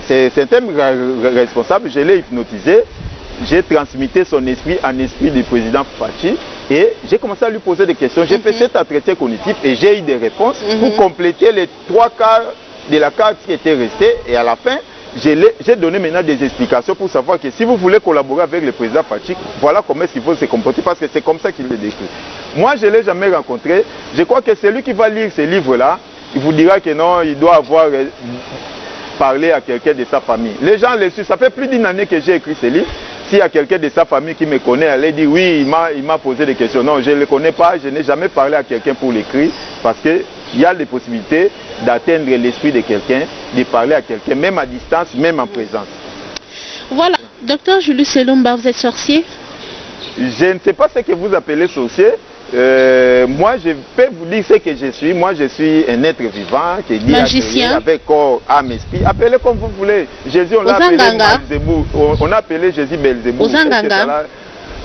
C'est un responsable, je l'ai hypnotisé, j'ai transmuté son esprit en esprit du président Fachi et j'ai commencé à lui poser des questions. J'ai fait cet entretien cognitif et j'ai eu des réponses pour compléter les 3 quarts de la carte qui était restée et à la fin, j'ai donné maintenant des explications pour savoir que si vous voulez collaborer avec le président Fachi, voilà comment il faut se comporter parce que c'est comme ça qu'il le décrit. Moi, je ne l'ai jamais rencontré. Je crois que celui qui va lire ces livres-là, il vous dira que non, il doit avoir parlé à quelqu'un de sa famille. Les gens le suivent. Ça fait plus d'1 année que j'ai écrit ces livres. S'il y a quelqu'un de sa famille qui me connaît, elle dit oui, il m'a posé des questions. Non, je ne le connais pas. Je n'ai jamais parlé à quelqu'un pour l'écrire parce qu'il y a des possibilités d'atteindre l'esprit de quelqu'un, de parler à quelqu'un, même à distance, même en présence. Voilà. Docteur Julius Selumba, vous êtes sorcier? Je ne sais pas ce que vous appelez sorcier. Moi, je peux vous dire ce que je suis. Moi, je suis un être vivant qui dit magicien avec corps, âme, esprit. Appelez comme vous voulez. Jésus, on l'a appelé Belzéboul. On a appelé Jésus Belzéboul.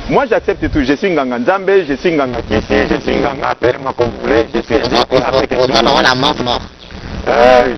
Moi, j'accepte tout. Je suis Nganga Nzambe, je suis Nganga Kisi, je suis Nganga, appelez-moi comme vous voulez. Je suis un être non, la mort.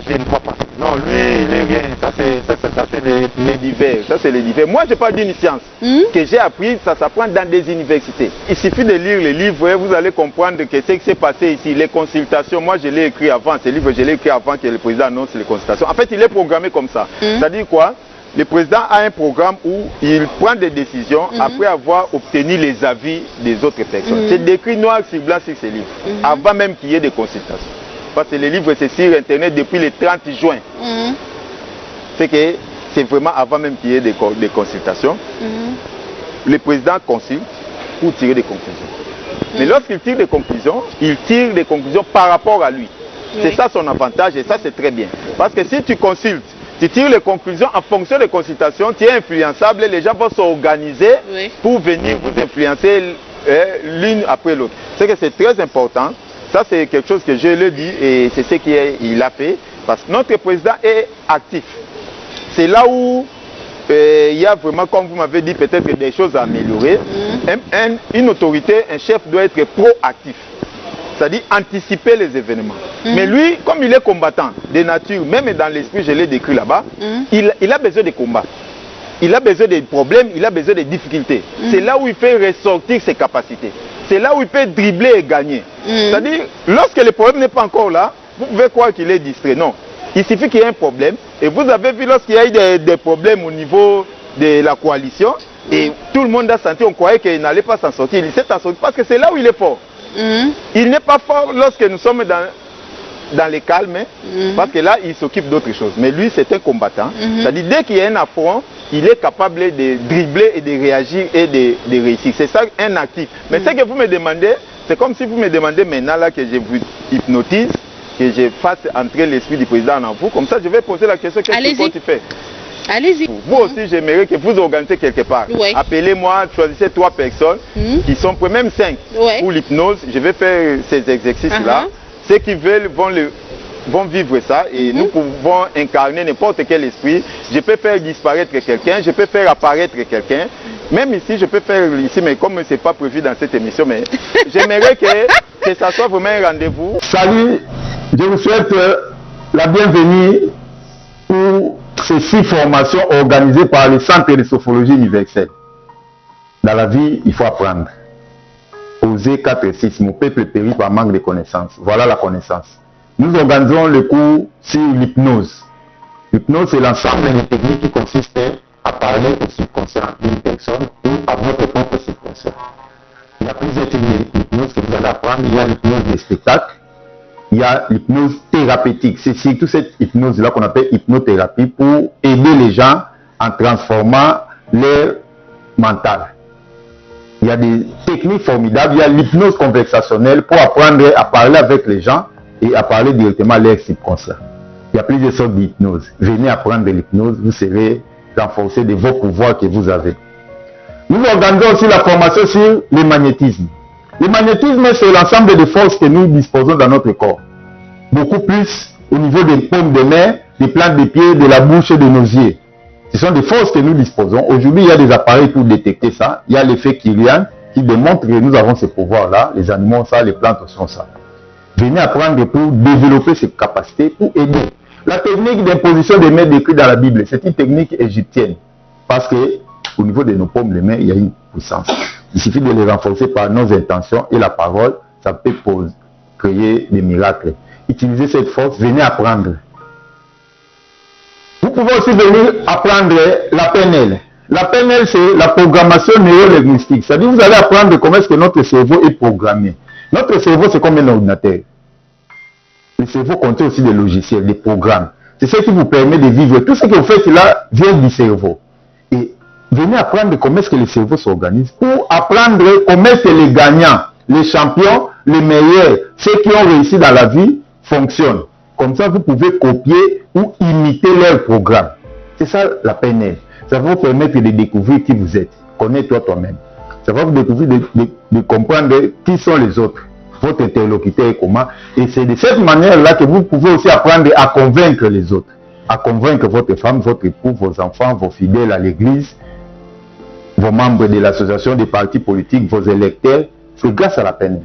Je ne crois pas. Non, lui, il est rien. Ça, c'est les divers. Ça, c'est les divers. Moi, je parle d'une science que j'ai appris. Ça s'apprend dans des universités. Il suffit de lire les livres et vous allez comprendre que ce qui s'est passé ici, les consultations. Moi, je l'ai écrit avant. Ces livres, je l'ai écrit avant que le président annonce les consultations. En fait, il est programmé comme ça. C'est-à-dire quoi? Le président a un programme où il prend des décisions après avoir obtenu les avis des autres personnes. C'est décrit noir sur blanc sur ces livres, avant même qu'il y ait des consultations. Parce que les livres, c'est sur Internet depuis le 30 juin. C'est que c'est vraiment avant même qu'il y ait des consultations. Le président consulte pour tirer des conclusions. Mais lorsqu'il tire des conclusions, il tire des conclusions par rapport à lui. C'est ça son avantage et ça c'est très bien. Parce que si tu consultes, tu tires les conclusions en fonction des consultations, tu es influençable, les gens vont s'organiser pour venir vous influencer l'une après l'autre. C'est que c'est très important. Ça, c'est quelque chose que je le dis et c'est ce qu'il a fait. Parce que notre président est actif. C'est là où il y a vraiment, comme vous m'avez dit, peut-être des choses à améliorer. Une autorité, un chef doit être proactif. C'est-à-dire anticiper les événements. Mais lui, comme il est combattant de nature, même dans l'esprit, je l'ai décrit là-bas, il a besoin de combats. Il a besoin de problèmes, il a besoin de difficultés. C'est là où il peut ressortir ses capacités. C'est là où il peut dribbler et gagner. C'est-à-dire, lorsque le problème n'est pas encore là, vous pouvez croire qu'il est distrait. Non. Il suffit qu'il y ait un problème. Et vous avez vu lorsqu'il y a eu des problèmes au niveau de la coalition, et tout le monde a senti, on croyait qu'il n'allait pas s'en sortir. Il s'est en sorti parce que c'est là où il est fort. Il n'est pas fort lorsque nous sommes dans les calmes, parce que là, il s'occupe d'autre chose. Mais lui, c'est un combattant. C'est-à-dire, dès qu'il y a un affront, il est capable de dribbler et de réagir et de réussir. C'est ça, un actif. Mais ce que vous me demandez, c'est comme si vous me demandez maintenant là, que je vous hypnotise, que je fasse entrer l'esprit du président en vous. Comme ça, je vais poser la question, qu'est-ce que tu fais? Allez-y. Vous aussi, j'aimerais que vous organisez quelque part. Appelez-moi, choisissez 3 personnes qui sont, même 5 pour l'hypnose. Je vais faire ces exercices-là. Ceux qui veulent vont vivre ça et nous pouvons incarner n'importe quel esprit. Je peux faire disparaître quelqu'un, je peux faire apparaître quelqu'un. Même ici, je peux faire ici, mais comme ce n'est pas prévu dans cette émission, mais j'aimerais que ça soit vraiment un rendez-vous. Salut, je vous souhaite la bienvenue pour ces 6 formations organisées par le Centre de Sophologie Universelle. Dans la vie, il faut apprendre. Osez 4-6, mon peuple périt par manque de connaissances. Voilà la connaissance. Nous organisons le cours sur l'hypnose. L'hypnose, c'est l'ensemble des techniques qui consistent à parler au subconscient d'une personne ou à votre propre subconscient. Il y a plusieurs types d'hypnose que vous allez apprendre. Il y a l'hypnose des spectacles. Il y a l'hypnose thérapeutique. C'est surtout cette hypnose-là qu'on appelle hypnothérapie pour aider les gens en transformant leur mental. Il y a des techniques formidables. Il y a l'hypnose conversationnelle pour apprendre à parler avec les gens et à parler directement à leur subconscient. Il y a plusieurs sortes d'hypnose. Venez apprendre l'hypnose, vous serez renforcé de vos pouvoirs que vous avez. Nous organisons aussi la formation sur le magnétisme. Le magnétisme, c'est l'ensemble des forces que nous disposons dans notre corps. Beaucoup plus au niveau des paumes de main, des plantes des pieds, de la bouche et de nos yeux. Ce sont des forces que nous disposons. Aujourd'hui, il y a des appareils pour détecter ça. Il y a l'effet Kyrian qui démontre que nous avons ce pouvoir-là. Les animaux ont ça, les plantes ont ça. Venez apprendre pour développer ces capacités, pour aider. La technique d'imposition des mains décrite dans la Bible, c'est une technique égyptienne. Parce que au niveau de nos paumes de main, il y a une puissance. Il suffit de les renforcer par nos intentions et la parole, ça peut créer des miracles. Utilisez cette force, venez apprendre. Vous pouvez aussi venir apprendre la PNL. La PNL, c'est la programmation neurolinguistique. C'est-à-dire que vous allez apprendre comment est-ce que notre cerveau est programmé. Notre cerveau, c'est comme un ordinateur. Le cerveau contient aussi des logiciels, des programmes. C'est ce qui vous permet de vivre. Tout ce que vous faites là vient du cerveau. Et venez apprendre comment est-ce que le cerveau s'organise pour apprendre comment est-ce que les gagnants, les champions, les meilleurs, ceux qui ont réussi dans la vie fonctionnent. Comme ça, vous pouvez copier ou imiter leur programme. C'est ça la PNL. Ça va vous permettre de découvrir qui vous êtes. Connais-toi toi-même. Ça va vous découvrir de comprendre qui sont les autres. Votre interlocuteur est comment. Et c'est de cette manière-là que vous pouvez aussi apprendre à convaincre les autres. À convaincre votre femme, votre époux, vos enfants, vos fidèles à l'église, vos membres de l'association des partis politiques, vos électeurs. C'est grâce à la PNL.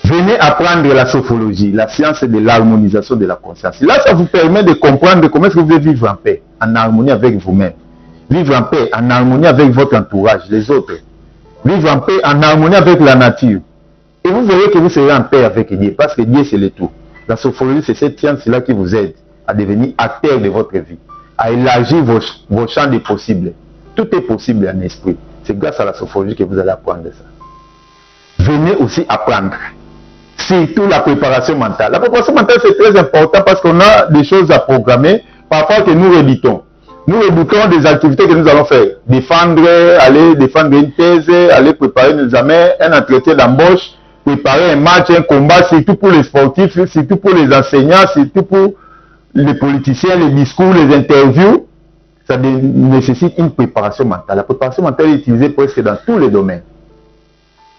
Venez apprendre la sophologie, la science de l'harmonisation de la conscience. Là, ça vous permet de comprendre comment est-ce que vous pouvez vivre en paix, en harmonie avec vous-même. Vivre en paix, en harmonie avec votre entourage, les autres. Vivre en paix, en harmonie avec la nature. Et vous verrez que vous serez en paix avec Dieu, parce que Dieu, c'est le tout. La sophologie, c'est cette science-là qui vous aide à devenir acteur de votre vie, à élargir vos champs de possibles. Tout est possible en esprit. C'est grâce à la sophologie que vous allez apprendre ça. Venez aussi apprendre. Surtout la préparation mentale. La préparation mentale, c'est très important parce qu'on a des choses à programmer, parfois que nous réditons. Nous réditons des activités que nous allons faire. Aller défendre une thèse, aller préparer un examen, un entretien d'embauche, préparer un match, un combat, surtout pour les sportifs, surtout pour les enseignants, surtout pour les politiciens, les discours, les interviews. Ça nécessite une préparation mentale. La préparation mentale est utilisée presque dans tous les domaines.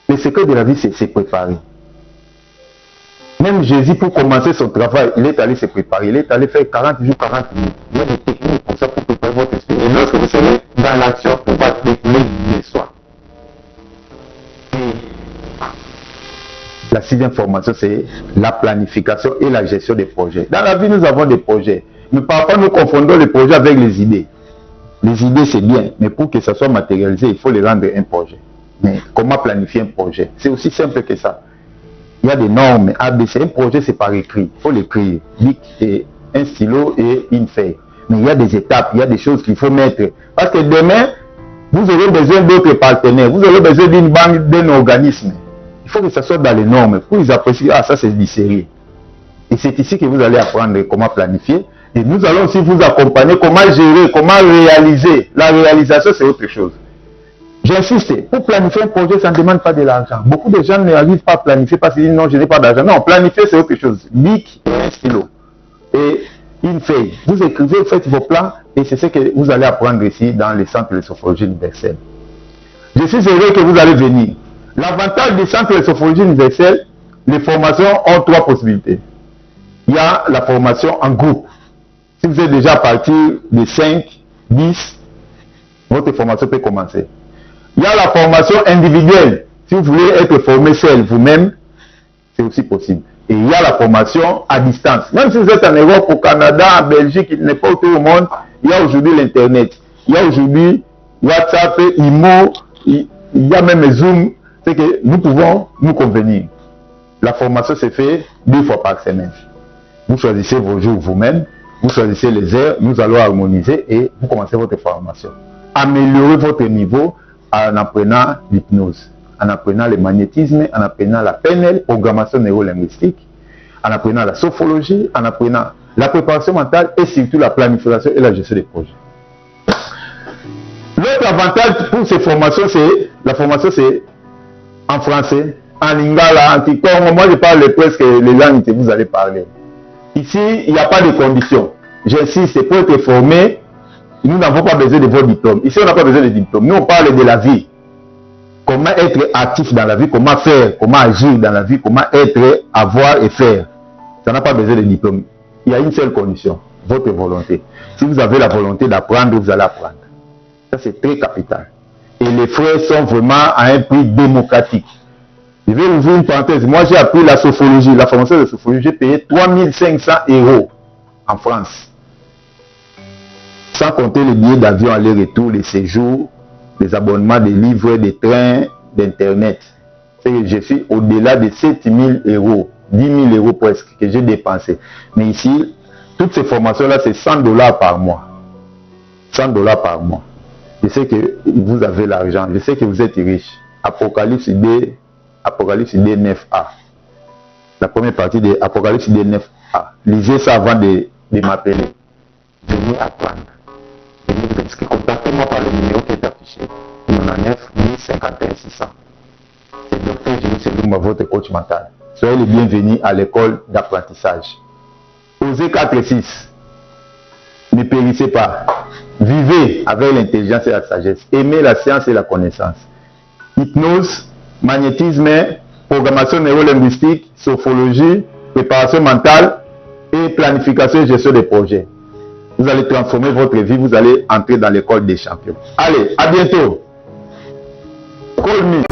Le secret de la vie, c'est préparer. Même Jésus, pour commencer son travail, il est allé se préparer. Il est allé faire 40 jours, 40 minutes. Il y a des techniques pour ça, pour préparer votre esprit. Et lorsque vous serez dans l'action, tout va découler de soi. Et la sixième formation, c'est la planification et la gestion des projets. Dans la vie, nous avons des projets. Mais parfois, nous confondons les projets avec les idées. Les idées, c'est bien. Mais pour que ça soit matérialisé, il faut les rendre un projet. Mais comment planifier un projet? C'est aussi simple que ça. Il y a des normes ABC. Un projet, c'est par écrit. Il faut l'écrire. Un stylo et une feuille. Mais il y a des étapes, il y a des choses qu'il faut mettre. Parce que demain, vous aurez besoin d'autres partenaires. Vous aurez besoin d'une banque, d'un organisme. Il faut que ça soit dans les normes. Pour qu'ils apprécient, ah, ça c'est du sérieux. Et c'est ici que vous allez apprendre comment planifier. Et nous allons aussi vous accompagner, comment gérer, comment réaliser. La réalisation, c'est autre chose. J'insiste, pour planifier un projet, ça ne demande pas de l'argent. Beaucoup de gens n'arrivent pas à planifier parce qu'ils disent non, je n'ai pas d'argent. Non, planifier, c'est autre chose. Bic et un stylo. Et une feuille. Vous écrivez, vous faites vos plans et c'est ce que vous allez apprendre ici dans le centre de sophologie universelle. Je suis heureux que vous allez venir. L'avantage du centre de sophologie universelle, les formations ont trois possibilités. Il y a la formation en groupe. Si vous êtes déjà à partir de 5, 10, votre formation peut commencer. Il y a la formation individuelle. Si vous voulez être formé seul vous-même, c'est aussi possible. Et il y a la formation à distance. Même si vous êtes en Europe, au Canada, en Belgique, n'importe où au monde, il y a aujourd'hui l'Internet. Il y a aujourd'hui WhatsApp, IMO, il y a même Zoom. C'est que nous pouvons nous convenir. La formation se fait 2 fois par semaine. Vous choisissez vos jours vous-même, vous choisissez les heures, nous allons harmoniser et vous commencez votre formation. Améliorer votre niveau en apprenant l'hypnose, en apprenant le magnétisme, en apprenant la PNL, programmation neurolinguistique, en apprenant la sophologie, en apprenant la préparation mentale et surtout la planification et la gestion des projets. L'autre avantage pour ces formations, c'est la formation, c'est en français, en lingala, en kikongo. Moi, je parle presque les langues que vous allez parler. Ici, il n'y a pas de conditions. J'insiste, pour être formé, nous n'avons pas besoin de vos diplômes. Ici, on n'a pas besoin de diplômes. Nous, on parle de la vie. Comment être actif dans la vie, comment faire, comment agir dans la vie, comment être, avoir et faire. Ça n'a pas besoin de diplômes. Il y a une seule condition, votre volonté. Si vous avez la volonté d'apprendre, vous allez apprendre. Ça, c'est très capital. Et les frais sont vraiment à un prix démocratique. Je vais ouvrir une parenthèse. Moi, j'ai appris la sophologie, la formation de sophologie. J'ai payé 3500 € en France. Sans compter les billets d'avion aller-retour, les séjours, les abonnements des livres, des trains, d'Internet. Je suis au-delà de 7000 €, 10 000 € presque, que j'ai dépensé. Mais ici, toutes ces formations-là, c'est 100 $ par mois. 100 $ par mois. Je sais que vous avez l'argent, je sais que vous êtes riche. Apocalypse ID 9A. La première partie de Apocalypse ID 9A. Lisez ça avant de m'appeler. Venez apprendre. Venez vous inscrire. Contactez-moi par le numéro qui est affiché. 99 1051 600. C'est Dr Jules Selumba, votre coach mental. Soyez les bienvenus à l'école d'apprentissage. Osez 4-6. Ne périssez pas. Vivez avec l'intelligence et la sagesse. Aimez la science et la connaissance. Hypnose, magnétisme, programmation neurolinguistique, sophologie, préparation mentale et planification et gestion des projets. Vous allez transformer votre vie, vous allez entrer dans l'école des champions. Allez, à bientôt. Call me.